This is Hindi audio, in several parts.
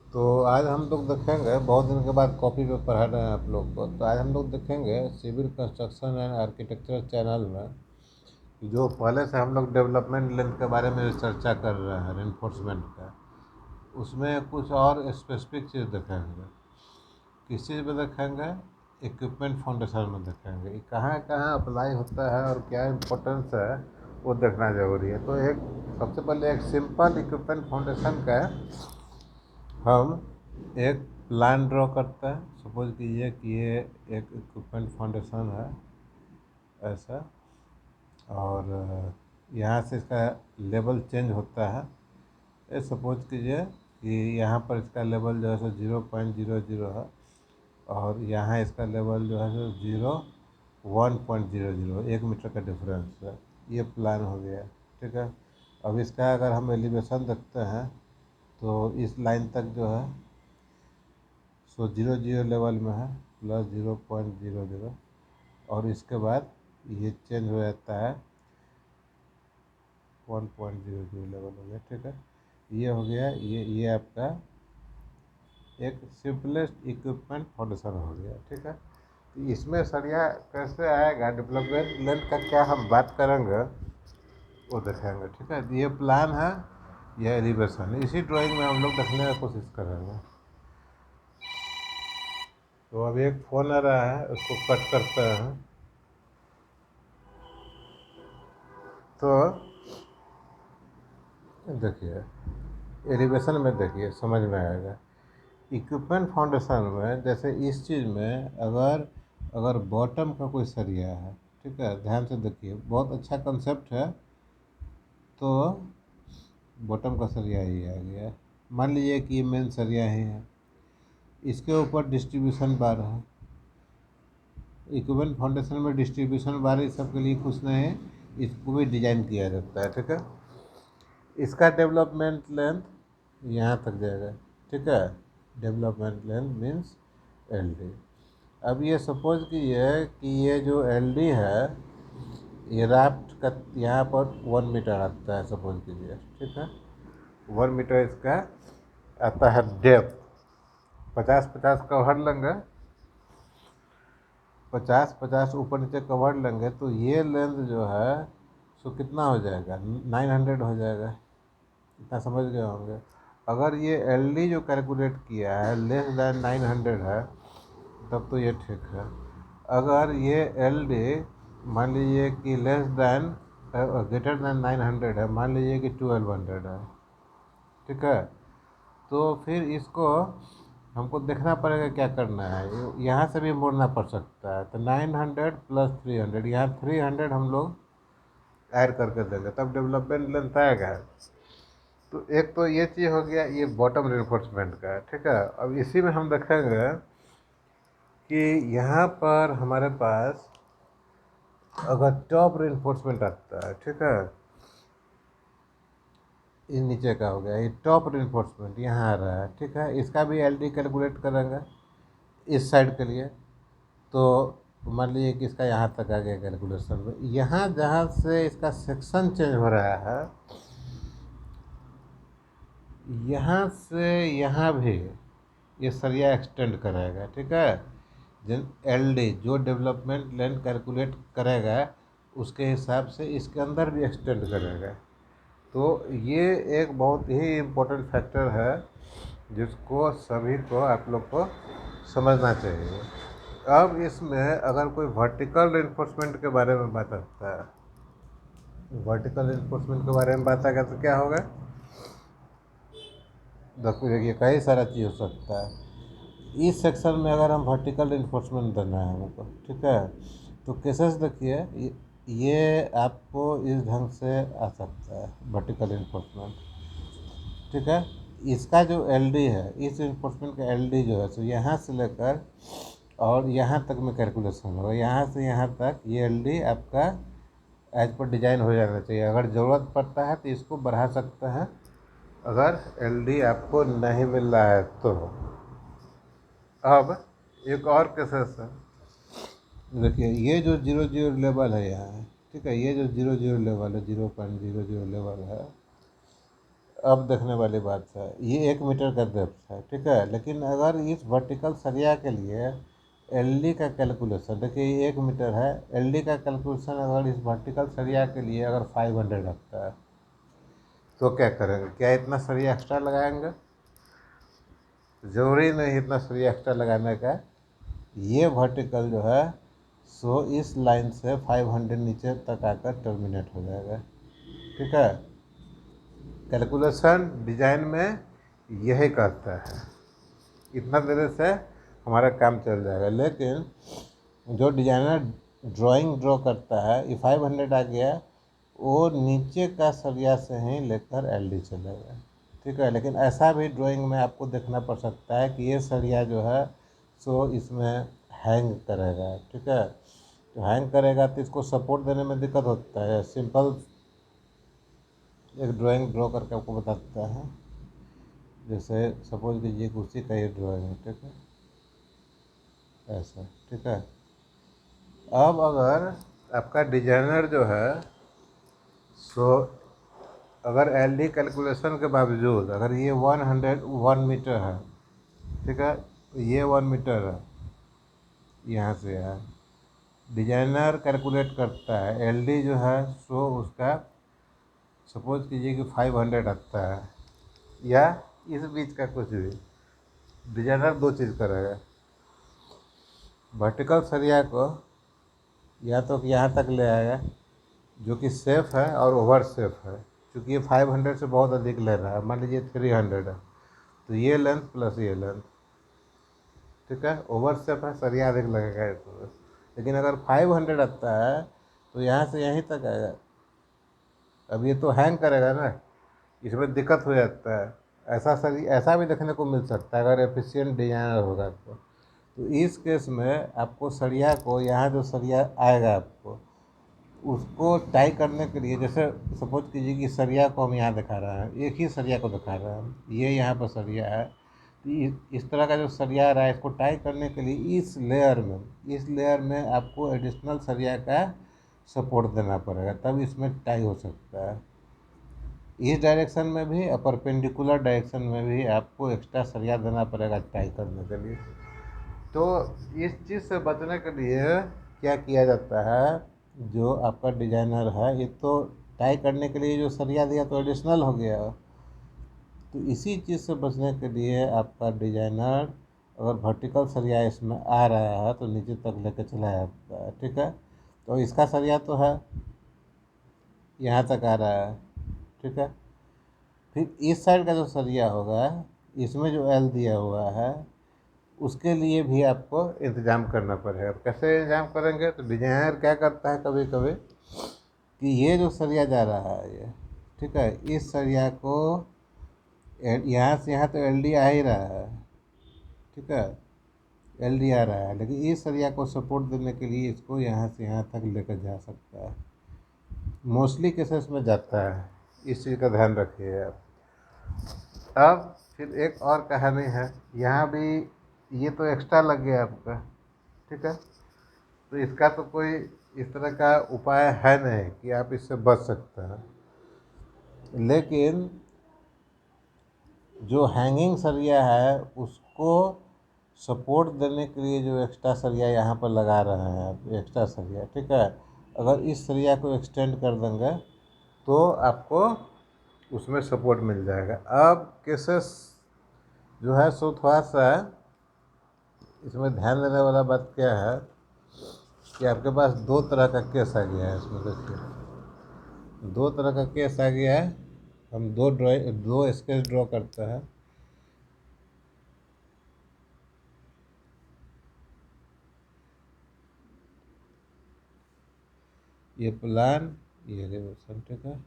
तो आज हम लोग देखेंगे, बहुत दिन के बाद कॉपी पे पढ़ा रहे हैं आप लोग को, तो आज हम लोग देखेंगे civil construction and architecture channel में कि जो पहले से हम लोग डेवलपमेंट लेंथ के बारे में चर्चा कर रहे हैं रेनफोर्समेंट का, उसमें कुछ और स्पेसिफिक चीज़ देखेंगे। किस चीज़ में देखेंगे? इक्विपमेंट फाउंडेशन में देखेंगे कि कहाँ कहाँ अप्लाई होता है और क्या इम्पोर्टेंस है, वो देखना ज़रूरी है। तो एक सबसे पहले एक सिंपल इक्विपमेंट फाउंडेशन का हम एक प्लान ड्रॉ करते हैं। सपोज कीजिए कि ये एक इक्विपमेंट फाउंडेशन है ऐसा, और यहाँ से इसका लेवल चेंज होता है। ये सपोज कीजिए कि यहाँ पर इसका लेवल जो है सो 0.00 है, और यहाँ इसका लेवल जो है सो 1.00, 1 मीटर का डिफरेंस है। ये प्लान हो गया, ठीक है। अब इसका अगर हम एलिवेशन देखते हैं तो इस लाइन तक जो है सो 0.00 लेवल में है, +0.00, और इसके बाद ये चेंज हो जाता है 1.00 लेवल हो गया, ठीक है। ये हो गया, ये आपका एक सिंपलेस्ट इक्विपमेंट फाउंडेशन हो गया, ठीक है। तो इसमें सरिया कैसे आएगा, डेवलपमेंट लेंथ का क्या हम बात करेंगे वो देखेंगे, ठीक है। ये प्लान है, यह एलिवेशन है, इसी ड्राइंग में हम लोग देखने की कोशिश करेंगे। तो अभी एक फ़ोन आ रहा है, उसको कट करते हैं। तो देखिए, एलिवेशन में देखिए समझ में आएगा। इक्विपमेंट फाउंडेशन में जैसे इस चीज़ में अगर अगर बॉटम का कोई सरिया है, ठीक है, ध्यान से देखिए, बहुत अच्छा कंसेप्ट है। तो बॉटम का सरिया ही आ गया। मान लीजिए कि ये मेन सरिया ही है, इसके ऊपर डिस्ट्रीब्यूशन बार है। इक्विपमेंट फाउंडेशन में डिस्ट्रीब्यूशन बार इस सब के लिए कुछ नहीं है, इसको भी डिजाइन किया जाता है, ठीक है। इसका डेवलपमेंट लेंथ यहाँ तक जाएगा, ठीक है। Development length means L D. अब ये सपोज कीजिए कि ये जो एल डी है, ये राफ्ट का यहाँ पर 1 मीटर आता है, सपोज कीजिए, ठीक है। 1 मीटर इसका आता है डेप्थ। 50-50 कवर लेंगे, 50-50 ऊपर नीचे कवर लेंगे, तो ये लेंथ जो है सो कितना हो जाएगा, 900 हो जाएगा। इतना समझ गए होंगे। अगर ये एल डी जो कैलकुलेट किया है <<900 है, तब तो ये ठीक है। अगर ये एल डी मान लीजिए कि <<900 है, मान लीजिए कि 1200 है, ठीक है। तो फिर इसको हमको देखना पड़ेगा क्या करना है, यहाँ से भी मोड़ना पड़ सकता है। तो 900 + 300, यहाँ 300 हम लोग ऐड करके देंगे, तब डेवलपमेंट लेंथ आएगा। तो एक तो ये चीज़ हो गया, ये बॉटम रिइंफोर्समेंट का है, ठीक है। अब इसी में हम देखेंगे कि यहाँ पर हमारे पास अगर टॉप रिइंफोर्समेंट आता है, ठीक है, ये नीचे का हो गया, ये टॉप रिइंफोर्समेंट यहाँ आ रहा है, ठीक है। इसका भी एल डी कैलकुलेट करेंगे इस साइड के लिए। तो मान लीजिए कि इसका यहाँ तक आ गया कैलकुलेशन में, यहाँ जहाँ से इसका सेक्शन चेंज हो रहा है, यहाँ से यहाँ भी ये सरिया एक्सटेंड करेगा, ठीक है। जिन एल डी जो डेवलपमेंट लेंथ कैलकुलेट करेगा, उसके हिसाब से इसके अंदर भी एक्सटेंड करेगा। तो ये एक बहुत ही इम्पोर्टेंट फैक्टर है, जिसको सभी को आप लोग को समझना चाहिए। अब इसमें अगर कोई वर्टिकल रिइंफोर्समेंट के बारे में बात करता है, वर्टिकल रिइंफोर्समेंट के बारे में बात आएगा तो क्या होगा, देखिए कई सारा चीज़ हो सकता है। इस सेक्शन में अगर हम वर्टिकल रिइंफोर्समेंट देना है हमको, ठीक है, तो केसेस देखिए, ये आपको इस ढंग से आ सकता है वर्टिकल रिइंफोर्समेंट, ठीक है। इसका जो एल डी है, इस रिइंफोर्समेंट का एल डी जो है सो यहाँ से लेकर और यहाँ तक में कैलकुलेशन होगा, यहाँ से यहाँ तक ये एल डी आपका एज पर डिजाइन हो जाना चाहिए। अगर ज़रूरत पड़ता है तो इसको बढ़ा सकते हैं, अगर एल डी आपको नहीं मिल रहा है तो। अब एक और केसेस है, देखिए ये जो 0.00 लेवल है यहाँ, ठीक है, ये जो 0.00 लेवल है, 0.00 लेवल है, अब देखने वाली बात है, ये 1 मीटर का डेप्थ है, ठीक है। लेकिन अगर इस वर्टिकल सरिया के लिए एलडी का कैलकुलेशन, देखिए ये 1 मीटर है, एलडी का कैलकुलेशन अगर इस वर्टिकल सरिया के लिए अगर 500 रखता है तो क्या करेंगे? क्या इतना सरिया एक्स्ट्रा लगाएंगे? ज़रूरी नहीं इतना सरिया एक्स्ट्रा लगाने का। ये वर्टिकल जो है सो इस लाइन से 500 नीचे तक आकर टर्मिनेट हो जाएगा, ठीक है। कैलकुलेशन डिजाइन में यही करता है, इतना देने से हमारा काम चल जाएगा। लेकिन जो डिजाइनर ड्राइंग करता है, ये 500 आ गया, वो नीचे का सरिया से ही लेकर एलडी चलेगा, ठीक है। लेकिन ऐसा भी ड्राइंग में आपको देखना पड़ सकता है कि ये सरिया जो है सो इसमें हैंग करेगा, ठीक है। तो हैंग करेगा तो इसको सपोर्ट देने में दिक्कत होता है। सिंपल एक ड्राइंग ड्रॉ करके आपको बता देता है। जैसे सपोज कीजिए कुर्सी का ये ड्राइंग है, ठीक है, ऐसा, ठीक है। अब अगर आपका डिजाइनर जो है सो अगर एलडी कैलकुलेशन के बावजूद अगर ये 1 मीटर है, ठीक है, तो ये 1 मीटर है, यहाँ से है, डिजाइनर कैलकुलेट करता है एलडी जो है सो उसका सपोज कीजिए कि 500 आता है, या इस बीच का कुछ भी। डिजाइनर दो चीज़ करेगा, वर्टिकल सरिया को या तो यहाँ तक ले आएगा जो कि सेफ़ है और ओवर सेफ है, क्योंकि ये 500 से बहुत अधिक ले रहा है। मान लीजिए 300 है, तो ये लेंथ प्लस ये लेंथ, ठीक है, ओवर सेफ है, सरिया अधिक लगेगा इसमें। लेकिन अगर 500 आता है तो यहाँ से यहीं तक आएगा। अब ये तो हैंग करेगा ना, इसमें दिक्कत हो जाता है। ऐसा भी देखने को मिल सकता है अगर एफिशिएंट डिजाइनर होगा तो इस केस में आपको सरिया को, यहाँ जो सरिया आएगा आपको उसको टाई करने के लिए, जैसे सपोज कीजिए कि सरिया को हम यहाँ दिखा रहे हैं, एक ही सरिया को दिखा रहे हैं, ये यहाँ पर सरिया है, तो इस तरह का जो सरिया आ रहा है इसको टाई करने के लिए इस लेयर में आपको एडिशनल सरिया का सपोर्ट देना पड़ेगा, तब इसमें टाई हो सकता है। इस डायरेक्शन में भी और परपेंडिकुलर डायरेक्शन में भी आपको एक्स्ट्रा सरिया देना पड़ेगा टाई करने के लिए। तो इस चीज़ से बचने के लिए क्या किया जाता है, जो आपका डिजाइनर है, ये तो टाई करने के लिए जो सरिया दिया तो एडिशनल हो गया, तो इसी चीज़ से बचने के लिए आपका डिजाइनर अगर वर्टिकल सरिया इसमें आ रहा है तो नीचे तक लेकर चला जाता है, ठीक है। तो इसका सरिया तो है, यहाँ तक आ रहा है, ठीक है। फिर इस साइड का जो सरिया होगा, इसमें जो एल दिया हुआ है, उसके लिए भी आपको इंतज़ाम करना पड़ेगा। कैसे इंतज़ाम करेंगे? तो डिजाइनर क्या करता है कभी कभी कि ये जो सरिया जा रहा है ये, ठीक है, इस सरिया को यहाँ से यहाँ तो एलडी आ ही रहा है, ठीक है, एलडी आ रहा है, लेकिन इस सरिया को सपोर्ट देने के लिए इसको यहाँ से यहाँ तक लेकर जा सकता है। मोस्टली केसेस में जाता है, इस चीज़ का ध्यान रखिए आप। अब फिर एक और कहानी है, यहाँ भी ये तो एक्स्ट्रा लग गया आपका, ठीक है, तो इसका तो कोई इस तरह का उपाय है नहीं कि आप इससे बच सकते हैं। लेकिन जो हैंगिंग सरिया है उसको सपोर्ट देने के लिए जो एक्स्ट्रा सरिया यहाँ पर लगा रहे हैं आप, एक्स्ट्रा सरिया, ठीक है, अगर इस सरिया को एक्सटेंड कर देंगे तो आपको उसमें सपोर्ट मिल जाएगा। अब केसेस जो है सो थोड़ा सा इसमें ध्यान देने वाला बात क्या है कि आपके पास दो तरह का केस आ गया है। इसमें देखिए दो तरह का केस आ गया है। हम दो स्केच ड्रॉ करते हैं। ये प्लान, ये रिवोल्यूशन, ठीक है।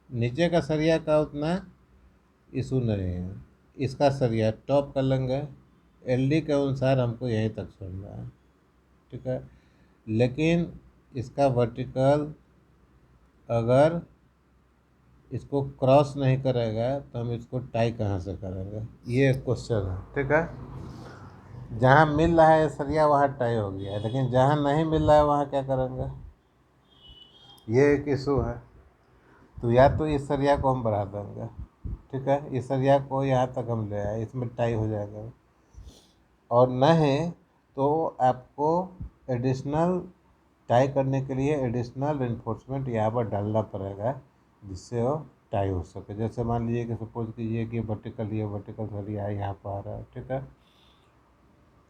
नीचे का सरिया का उतना इशू नहीं है, इसका सरिया टॉप कर लेंगे, एलडी के अनुसार हमको यहीं तक छोड़ना है, ठीक है। लेकिन इसका वर्टिकल अगर इसको क्रॉस नहीं करेगा तो हम इसको टाई कहाँ से करेंगे, ये एक क्वेश्चन है, ठीक है। जहाँ मिल रहा है सरिया वहाँ टाई हो गया है, लेकिन जहाँ नहीं मिल रहा है वहाँ क्या करेंगे, ये एक इशू है। तो या तो इस सरिया को हम बढ़ा देंगे, ठीक है, इस सरिया को यहाँ तक हम ले आए, इसमें टाई हो जाएगा। और नहीं तो आपको एडिशनल टाई करने के लिए एडिशनल इन्फोर्समेंट यहाँ पर डालना पड़ेगा, जिससे वो टाई हो सके। जैसे मान लीजिए कि सपोज कीजिए कि वर्टिकल, ये वर्टिकल सरिया यहाँ पर आ रहा है, ठीक है,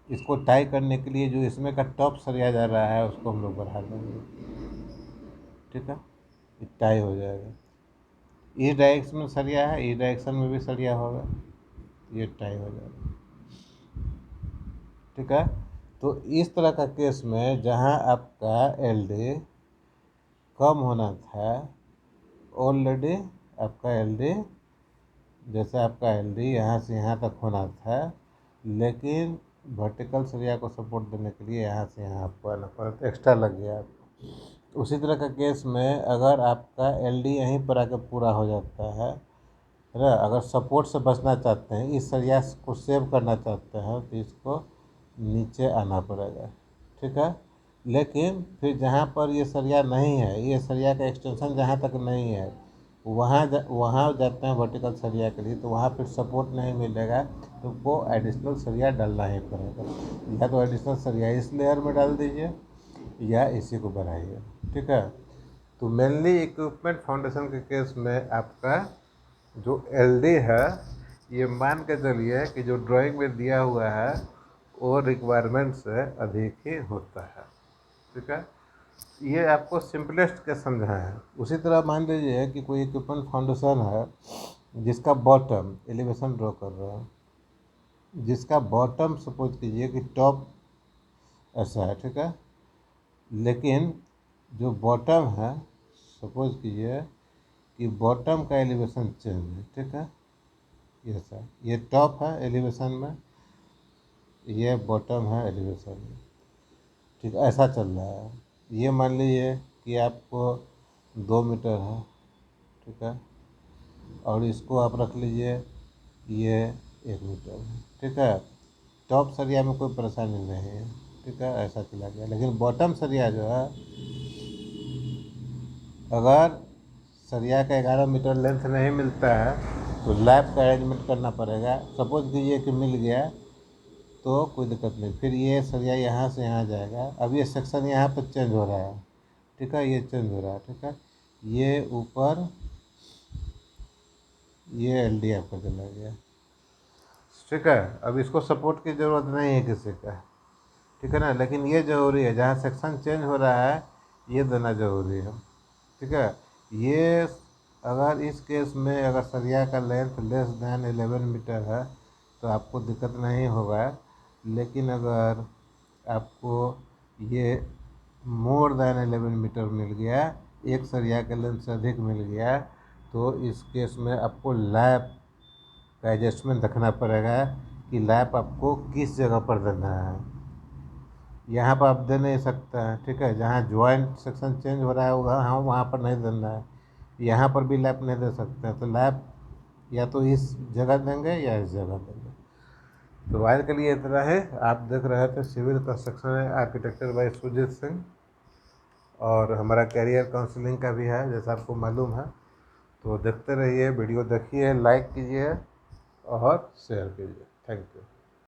इसको टाई करने के लिए जो इसमें का टॉप सरिया जा रहा है उसको हम लोग बढ़ा देंगे, ठीक है, ये टाई हो जाएगा। इस डायरेक्शन में सरिया है, इस डायरेक्शन में भी सरिया होगा, ये टाई हो जाएगा, ठीक है। तो इस तरह का केस में जहाँ आपका एलडी कम होना था, ऑलरेडी आपका एलडी, जैसे आपका एलडी यहाँ से यहाँ तक होना था, लेकिन वर्टिकल सरिया को सपोर्ट देने के लिए यहाँ से यहाँ आपको आना पड़ा, तो एक्स्ट्रा लग गया आपको। उसी तरह का केस में अगर आपका एलडी यहीं पर आकर पूरा हो जाता है, अगर सपोर्ट से बचना चाहते हैं, इस सरिया को सेव करना चाहते हैं, तो इसको नीचे आना पड़ेगा, ठीक है। लेकिन फिर जहाँ पर ये सरिया नहीं है, ये सरिया का एक्सटेंशन जहाँ तक नहीं है, वहाँ जाते हैं वर्टिकल सरिया के लिए, तो वहाँ फिर सपोर्ट नहीं मिलेगा, तो वो एडिशनल सरिया डालना ही पड़ेगा। या तो एडिशनल सरिया इस लेयर में डाल दीजिए या इसी को बढ़ाइए, ठीक है। तो मेनली इक्विपमेंट फाउंडेशन के केस में आपका जो एलडी है, ये मान के चलिए कि जो ड्राइंग में दिया हुआ है वो रिक्वायरमेंट से अधिक ही होता है, ठीक है। ये आपको सिंपलेस्ट के समझा है। उसी तरह मान लीजिए कि कोई इक्विपमेंट फाउंडेशन है जिसका बॉटम एलिवेशन ड्रॉ कर रहा है, जिसका बॉटम सपोज कीजिए कि टॉप ऐसा है, ठीक है, लेकिन जो बॉटम है सपोज कीजिए कि बॉटम का एलिवेशन चेंज है, ठीक है, ये सर, ये टॉप है एलिवेशन में, ये बॉटम है एलिवेशन में, ठीक, ऐसा चल रहा है। ये मान लीजिए कि आपको 2 मीटर है, ठीक है, और इसको आप रख लीजिए ये 1 मीटर है, ठीक है। टॉप सरिया में कोई परेशानी नहीं है, ठीक है, ऐसा चला गया। लेकिन बॉटम सरिया जो है, अगर सरिया का 11 मीटर लेंथ नहीं मिलता है तो लैप का अरेंजमेंट करना पड़ेगा। सपोज कीजिए कि मिल गया तो कोई दिक्कत नहीं, फिर ये सरिया यहाँ से यहाँ जाएगा। अब ये सेक्शन यहाँ पर चेंज हो रहा है, ठीक है, ये चेंज हो रहा है, ठीक है, ये ऊपर ये एलडी आपका चला गया, ठीक है। अब इसको सपोर्ट की ज़रूरत नहीं है किसी का, ठीक है ना, लेकिन ये ज़रूरी है, जहाँ सेक्शन चेंज हो रहा है ये देना ज़रूरी है, ठीक है। ये अगर इस केस में अगर सरिया का लेंथ लेस दैन 11 मीटर है तो आपको दिक्कत नहीं होगा। लेकिन अगर आपको ये मोर दैन 11 मीटर मिल गया, एक सरिया के लेंथ से अधिक मिल गया, तो इस केस में आपको लैप का एडजस्टमेंट रखना पड़ेगा कि लैप आपको किस जगह पर देना है। यहाँ पर आप दे नहीं सकते हैं, ठीक है, जहाँ ज्वाइंट सेक्शन चेंज हो रहा है वहाँ वहाँ पर नहीं देना है, यहाँ पर भी लैप नहीं दे सकते हैं। तो लैप या तो इस जगह देंगे या इस जगह देंगे। तो आज के लिए इतना है। आप देख रहे थे civil construction architecture by Sujit Singh, और हमारा कैरियर काउंसलिंग का भी है जैसा आपको मालूम है। तो देखते रहिए, वीडियो देखिए, लाइक कीजिए और शेयर कीजिए। Thank you.